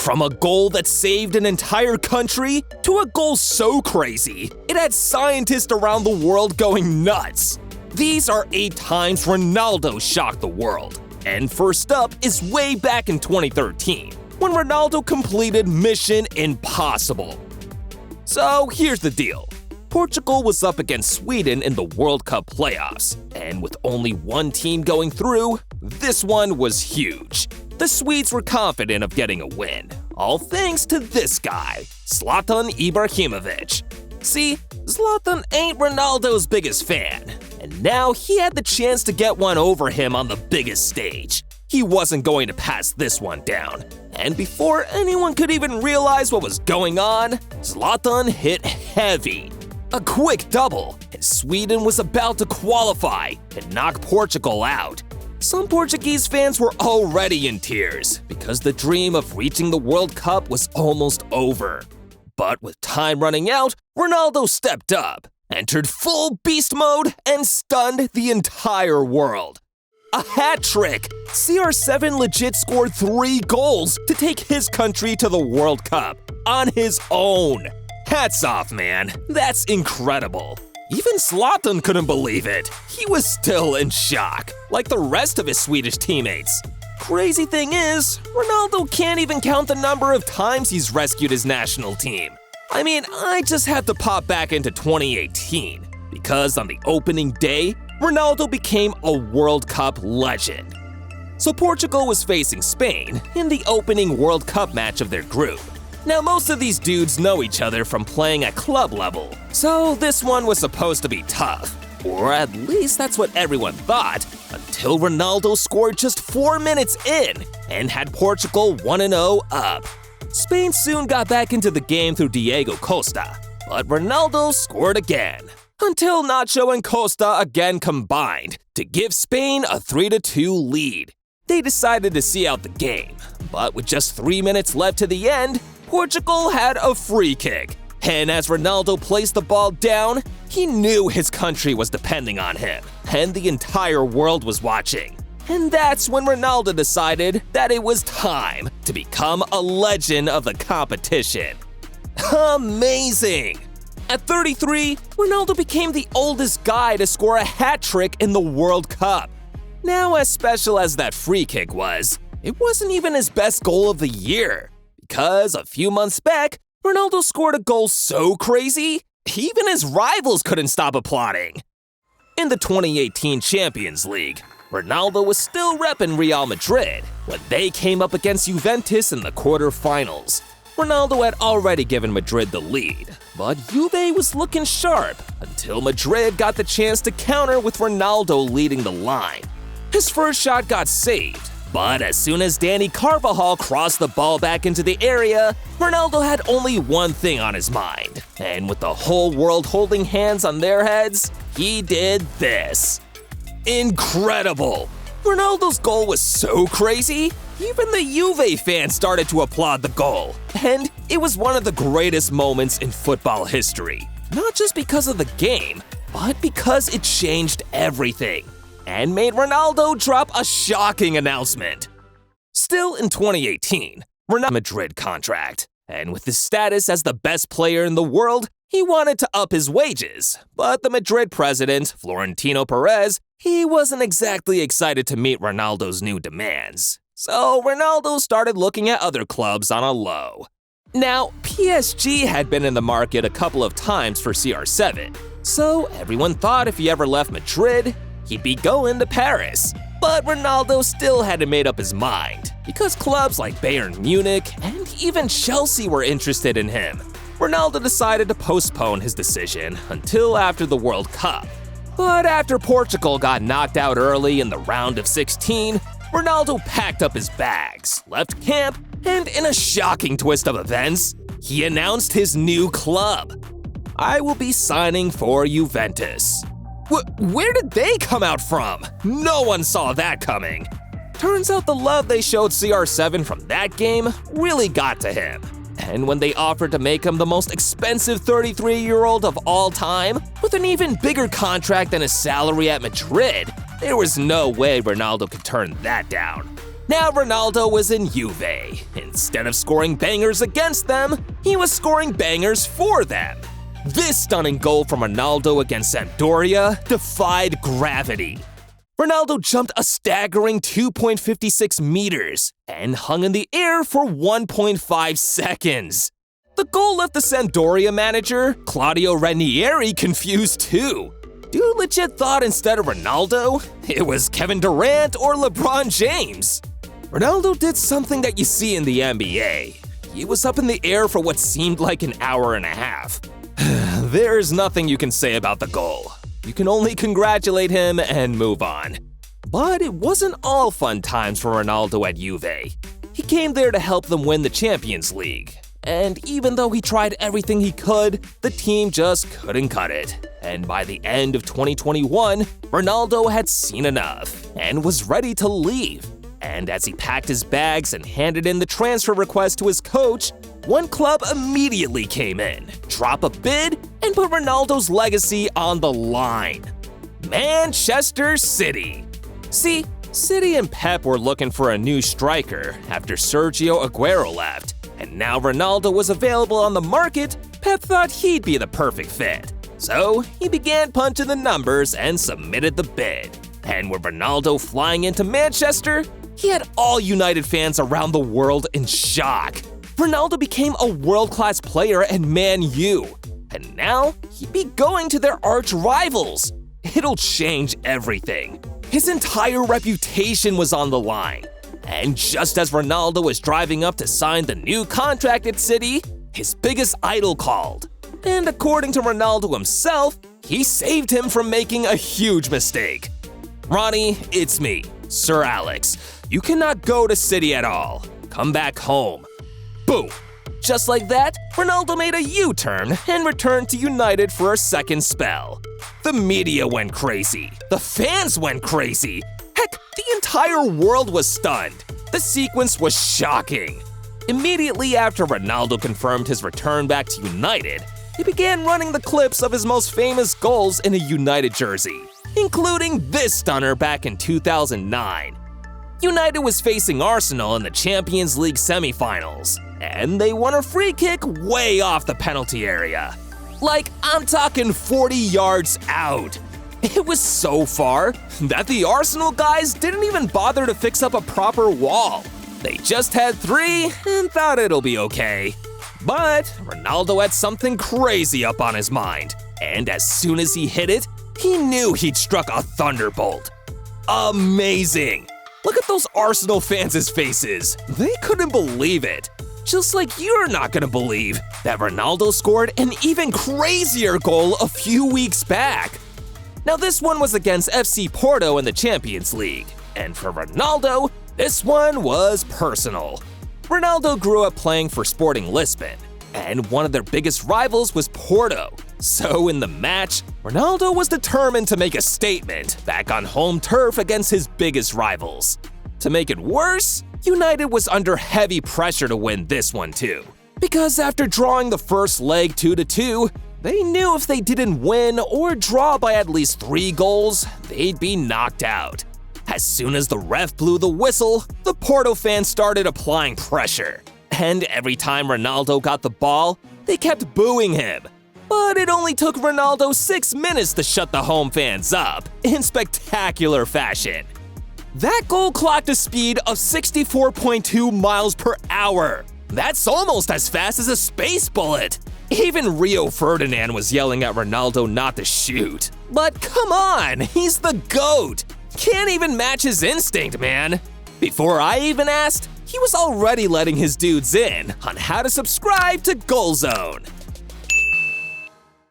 From a goal that saved an entire country to a goal so crazy, it had scientists around the world going nuts. These are 8 times Ronaldo shocked the world. And first up is way back in 2013, when Ronaldo completed Mission Impossible. So here's the deal. Portugal was up against Sweden in the World Cup playoffs, and with only one team going through, this one was huge. The Swedes were confident of getting a win, all thanks to this guy, Zlatan Ibrahimovic. See, Zlatan ain't Ronaldo's biggest fan, and now he had the chance to get one over him on the biggest stage. He wasn't going to pass this one down, and before anyone could even realize what was going on, Zlatan hit heavy. A quick double, and Sweden was about to qualify and knock Portugal out. Some Portuguese fans were already in tears because the dream of reaching the World Cup was almost over. But with time running out, Ronaldo stepped up, entered full beast mode, and stunned the entire world. A hat trick! CR7 legit scored 3 goals to take his country to the World Cup on his own. Hats off, man. That's incredible. Even Zlatan couldn't believe it. He was still in shock, like the rest of his Swedish teammates. Crazy thing is, Ronaldo can't even count the number of times he's rescued his national team. I mean, I just had to pop back into 2018, because on the opening day, Ronaldo became a World Cup legend. So Portugal was facing Spain in the opening World Cup match of their group. Now, most of these dudes know each other from playing at club level, so this one was supposed to be tough. Or at least that's what everyone thought, until Ronaldo scored just 4 minutes in and had Portugal 1-0 up. Spain soon got back into the game through Diego Costa, but Ronaldo scored again, until Nacho and Costa again combined to give Spain a 3-2 lead. They decided to see out the game, but with just 3 minutes left to the end, Portugal had a free kick, and as Ronaldo placed the ball down, he knew his country was depending on him, and the entire world was watching. And that's when Ronaldo decided that it was time to become a legend of the competition. Amazing! At 33, Ronaldo became the oldest guy to score a hat trick in the World Cup. Now, as special as that free kick was, it wasn't even his best goal of the year. Because a few months back, Ronaldo scored a goal so crazy, even his rivals couldn't stop applauding. In the 2018 Champions League, Ronaldo was still repping Real Madrid when they came up against Juventus in the quarterfinals. Ronaldo had already given Madrid the lead, but Juve was looking sharp until Madrid got the chance to counter with Ronaldo leading the line. His first shot got saved, but as soon as Dani Carvajal crossed the ball back into the area, Ronaldo had only one thing on his mind, and with the whole world holding hands on their heads, he did this. Incredible! Ronaldo's goal was so crazy, even the Juve fans started to applaud the goal. And it was one of the greatest moments in football history. Not just because of the game, but because it changed everything and made Ronaldo drop a shocking announcement. Still in 2018, Ronaldo's Madrid contract, and with his status as the best player in the world, he wanted to up his wages. But the Madrid president, Florentino Perez, he wasn't exactly excited to meet Ronaldo's new demands. So Ronaldo started looking at other clubs on a low. Now, PSG had been in the market a couple of times for CR7, so everyone thought if he ever left Madrid, he'd be going to Paris. But Ronaldo still hadn't made up his mind, because clubs like Bayern Munich and even Chelsea were interested in him. Ronaldo decided to postpone his decision until after the World Cup. But after Portugal got knocked out early in the round of 16, Ronaldo packed up his bags, left camp, and in a shocking twist of events, he announced his new club. I will be signing for Juventus. Where did they come out from? No one saw that coming. Turns out the love they showed CR7 from that game really got to him. And when they offered to make him the most expensive 33-year-old of all time, with an even bigger contract than his salary at Madrid, there was no way Ronaldo could turn that down. Now Ronaldo was in Juve. Instead of scoring bangers against them, he was scoring bangers for them. This stunning goal from Ronaldo against Sampdoria defied gravity. Ronaldo jumped a staggering 2.56 meters and hung in the air for 1.5 seconds. The goal left the Sampdoria manager, Claudio Ranieri, confused too. Dude legit thought instead of Ronaldo, it was Kevin Durant or LeBron James. Ronaldo did something that you see in the NBA. He was up in the air for what seemed like an hour and a half. There's nothing you can say about the goal. You can only congratulate him and move on. But it wasn't all fun times for Ronaldo at Juve. He came there to help them win the Champions League. And even though he tried everything he could, the team just couldn't cut it. And by the end of 2021, Ronaldo had seen enough and was ready to leave. And as he packed his bags and handed in the transfer request to his coach, one club immediately came in, dropped a bid, and put Ronaldo's legacy on the line. Manchester City. See, City and Pep were looking for a new striker after Sergio Aguero left, and now Ronaldo was available on the market. Pep thought he'd be the perfect fit. So he began punching the numbers and submitted the bid. And with Ronaldo flying into Manchester, he had all United fans around the world in shock. Ronaldo became a world-class player at Man U, and now he'd be going to their arch rivals. It'll change everything. His entire reputation was on the line. And just as Ronaldo was driving up to sign the new contract at City, his biggest idol called. And according to Ronaldo himself, he saved him from making a huge mistake. Ronnie, it's me, Sir Alex. You cannot go to City at all. Come back home. Boom! Just like that, Ronaldo made a U-turn and returned to United for a second spell. The media went crazy. The fans went crazy. Heck, the entire world was stunned. The sequence was shocking. Immediately after Ronaldo confirmed his return back to United, he began running the clips of his most famous goals in a United jersey, including this stunner back in 2009. United was facing Arsenal in the Champions League semifinals, and they won a free kick way off the penalty area. Like, I'm talking 40 yards out. It was so far that the Arsenal guys didn't even bother to fix up a proper wall. They just had 3 and thought it'll be okay. But Ronaldo had something crazy up on his mind, and as soon as he hit it, he knew he'd struck a thunderbolt. Amazing! Look at those Arsenal fans' faces. They couldn't believe it. Just like you're not gonna believe that Ronaldo scored an even crazier goal a few weeks back. Now this one was against FC Porto in the Champions League, and for Ronaldo, this one was personal. Ronaldo grew up playing for Sporting Lisbon, and one of their biggest rivals was Porto. So in the match, Ronaldo was determined to make a statement back on home turf against his biggest rivals. To make it worse, United was under heavy pressure to win this one too. Because after drawing the first leg 2-2, they knew if they didn't win or draw by at least 3 goals, they'd be knocked out. As soon as the ref blew the whistle, the Porto fans started applying pressure. And every time Ronaldo got the ball, they kept booing him. But it only took Ronaldo 6 minutes to shut the home fans up in spectacular fashion. That goal clocked a speed of 64.2 miles per hour. That's almost as fast as a space bullet. Even Rio Ferdinand was yelling at Ronaldo not to shoot. But come on, he's the GOAT. Can't even match his instinct, man. Before I even asked, he was already letting his dudes in on how to subscribe to Goal Zone.